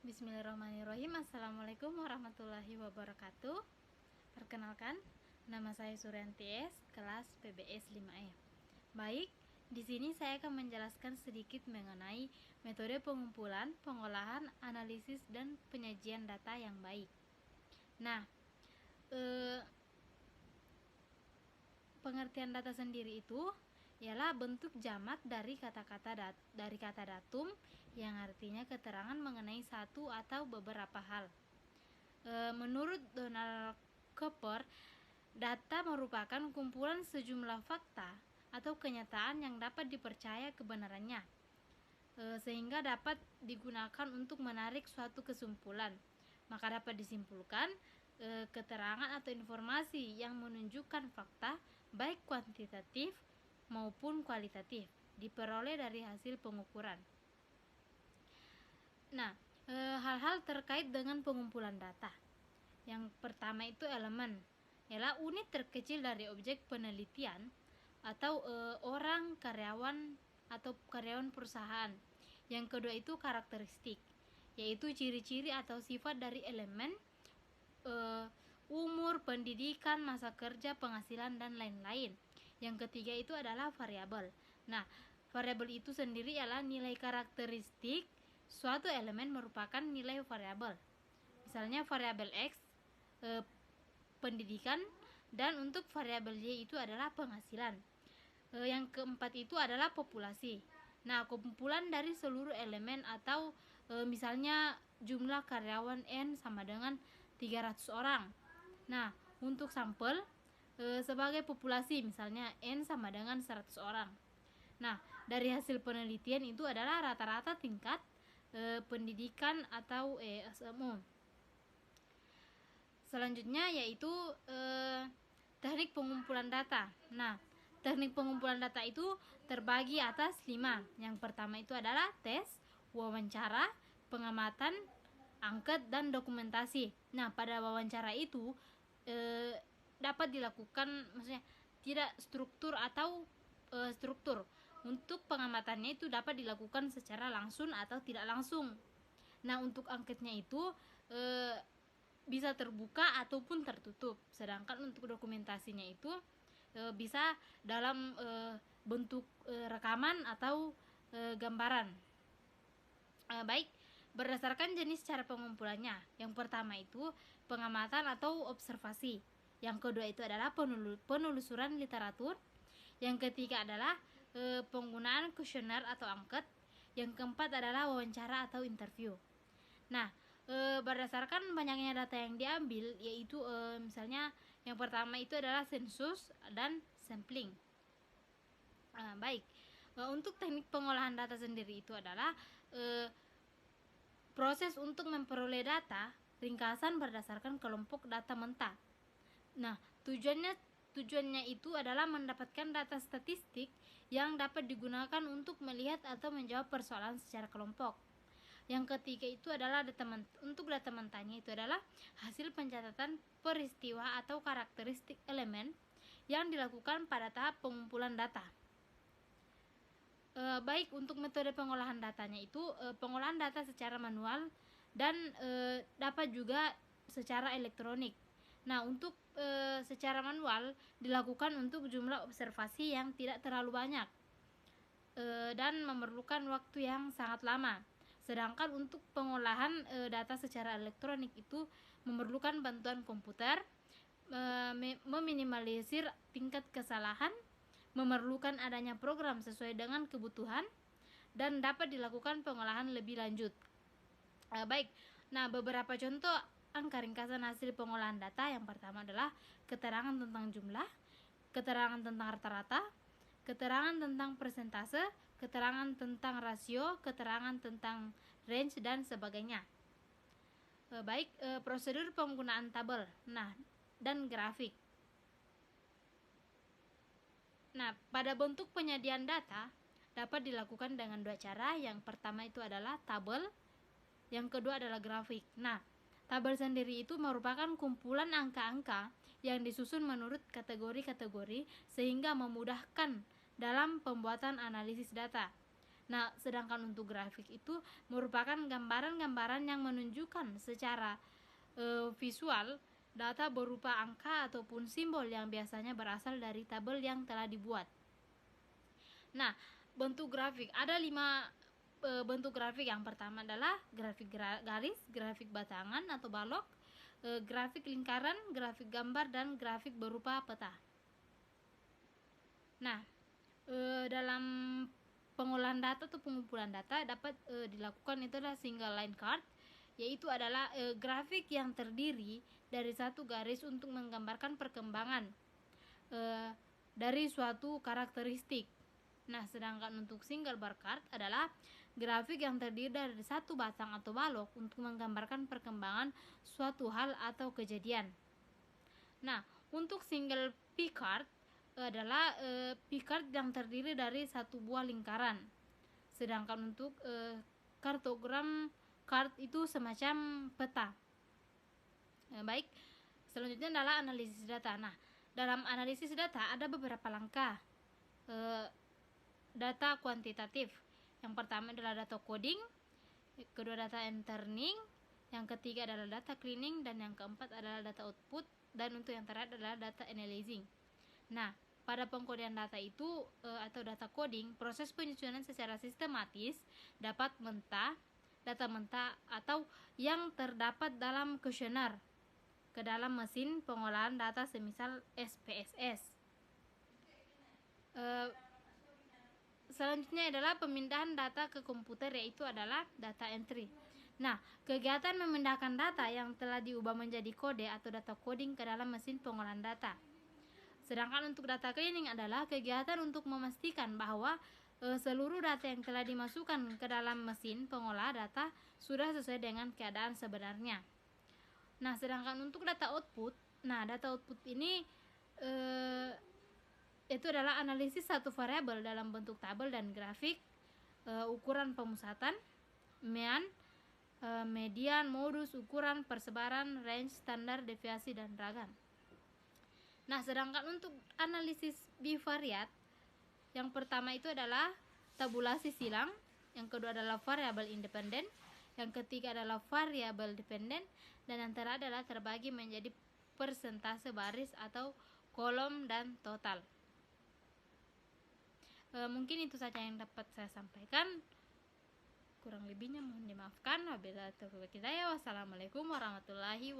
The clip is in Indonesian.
Bismillahirrahmanirrahim. Assalamualaikum warahmatullahi wabarakatuh. Perkenalkan, nama saya Suryanti S, kelas PBS 5E. Baik, di sini saya akan menjelaskan sedikit mengenai metode pengumpulan, pengolahan, analisis, dan penyajian data yang baik. Nah, pengertian data sendiri itu ialah bentuk jamak dari kata datum yang artinya keterangan mengenai satu atau beberapa hal. Menurut Donald Cooper, data merupakan kumpulan sejumlah fakta atau kenyataan yang dapat dipercaya kebenarannya, sehingga dapat digunakan untuk menarik suatu kesimpulan. Maka dapat disimpulkan keterangan atau informasi yang menunjukkan fakta baik kuantitatif maupun kualitatif diperoleh dari hasil pengukuran. Nah, hal-hal terkait dengan pengumpulan data. Yang pertama itu elemen, ialah unit terkecil dari objek penelitian atau orang, karyawan atau karyawan perusahaan. Yang kedua itu karakteristik, yaitu ciri-ciri atau sifat dari elemen, umur, pendidikan, masa kerja, penghasilan, dan lain-lain. Yang ketiga itu adalah variabel. Nah, variabel itu sendiri adalah nilai karakteristik suatu elemen merupakan nilai variabel. Misalnya variabel X pendidikan, dan untuk variabel Y itu adalah penghasilan. Yang keempat itu adalah populasi. Nah, kumpulan dari seluruh elemen atau misalnya jumlah karyawan N sama dengan 300 orang. Nah, untuk sampel sebagai populasi misalnya N sama dengan 100 orang. Nah, dari hasil penelitian itu adalah rata-rata tingkat pendidikan atau SMO. Selanjutnya yaitu teknik pengumpulan data. Nah, teknik pengumpulan data itu terbagi atas 5. Yang pertama itu adalah tes, wawancara, pengamatan, angket, dan dokumentasi. Nah, pada wawancara itu dapat dilakukan, maksudnya tidak struktur atau struktur. Untuk pengamatannya itu dapat dilakukan secara langsung atau tidak langsung. Nah, untuk angketnya itu bisa terbuka ataupun tertutup. Sedangkan untuk dokumentasinya itu bisa dalam bentuk rekaman atau gambaran. Baik, berdasarkan jenis cara pengumpulannya. Yang pertama itu pengamatan atau observasi. Yang kedua itu adalah penelusuran literatur. Yang ketiga adalah penggunaan kuesioner atau angket. Yang keempat adalah wawancara atau interview. Nah, berdasarkan banyaknya data yang diambil, yaitu misalnya yang pertama itu adalah sensus dan sampling. Baik, untuk teknik pengolahan data sendiri itu adalah proses untuk memperoleh data ringkasan berdasarkan kelompok data mentah. Nah, tujuannya itu adalah mendapatkan data statistik yang dapat digunakan untuk melihat atau menjawab persoalan secara kelompok. Yang ketiga itu adalah untuk data mentahnya itu adalah hasil pencatatan peristiwa atau karakteristik elemen yang dilakukan pada tahap pengumpulan data. Baik, untuk metode pengolahan datanya itu pengolahan data secara manual dan dapat juga secara elektronik. Nah, untuk secara manual dilakukan untuk jumlah observasi yang tidak terlalu banyak dan memerlukan waktu yang sangat lama. Sedangkan untuk pengolahan data secara elektronik itu memerlukan bantuan komputer, meminimalisir tingkat kesalahan, memerlukan adanya program sesuai dengan kebutuhan, dan dapat dilakukan pengolahan lebih lanjut. Baik, nah beberapa contoh angka ringkasan hasil pengolahan data. Yang pertama adalah keterangan tentang jumlah, keterangan tentang rata-rata, keterangan tentang persentase, keterangan tentang rasio, keterangan tentang range, dan sebagainya. Baik, prosedur penggunaan tabel, dan grafik. Nah, pada bentuk penyediaan data dapat dilakukan dengan dua cara. Yang pertama itu adalah tabel, yang kedua adalah grafik. Nah, tabel sendiri itu merupakan kumpulan angka-angka yang disusun menurut kategori-kategori sehingga memudahkan dalam pembuatan analisis data. Nah, sedangkan untuk grafik itu merupakan gambaran-gambaran yang menunjukkan secara visual data berupa angka ataupun simbol yang biasanya berasal dari tabel yang telah dibuat. Nah, bentuk grafik ada 5 bentuk grafik. Yang pertama adalah grafik garis, grafik batangan atau balok, grafik lingkaran, grafik gambar, dan grafik berupa peta. Nah, dalam pengolahan data atau pengumpulan data dapat dilakukan itu adalah single line chart, yaitu adalah grafik yang terdiri dari satu garis untuk menggambarkan perkembangan dari suatu karakteristik. Nah, sedangkan untuk single bar chart adalah grafik yang terdiri dari satu batang atau balok untuk menggambarkan perkembangan suatu hal atau kejadian. Nah, untuk single P chart adalah P chart yang terdiri dari satu buah lingkaran. Sedangkan untuk kartogram chart itu semacam peta. Baik, selanjutnya adalah analisis data. Nah, dalam analisis data ada beberapa langkah. Data kuantitatif. Yang pertama adalah data coding, kedua data entering, yang ketiga adalah data cleaning, dan yang keempat adalah data output, dan untuk yang terakhir adalah data analyzing. Nah, pada pengkodean data itu atau data coding, proses penyusunan secara sistematis dapat data mentah atau yang terdapat dalam kuesioner ke dalam mesin pengolahan data semisal SPSS. Selanjutnya adalah pemindahan data ke komputer, yaitu adalah data entry. Nah, kegiatan memindahkan data yang telah diubah menjadi kode atau data coding ke dalam mesin pengolahan data. Sedangkan untuk data cleaning adalah kegiatan untuk memastikan bahwa seluruh data yang telah dimasukkan ke dalam mesin pengolah data sudah sesuai dengan keadaan sebenarnya. Nah, sedangkan untuk data output, data output ini itu adalah analisis satu variabel dalam bentuk tabel dan grafik, ukuran pemusatan, mean, median, modus, ukuran, persebaran, range, standar, deviasi, dan ragam. Nah, sedangkan untuk analisis bivariat, yang pertama itu adalah tabulasi silang, yang kedua adalah variabel independen, yang ketiga adalah variabel dependen, dan yang terakhir adalah terbagi menjadi persentase baris atau kolom dan total. Mungkin itu saja yang dapat saya sampaikan. Kurang lebihnya mohon dimaafkan. Wabillahi taufiq wal hidayah. Wassalamualaikum warahmatullahi wabarakatuh.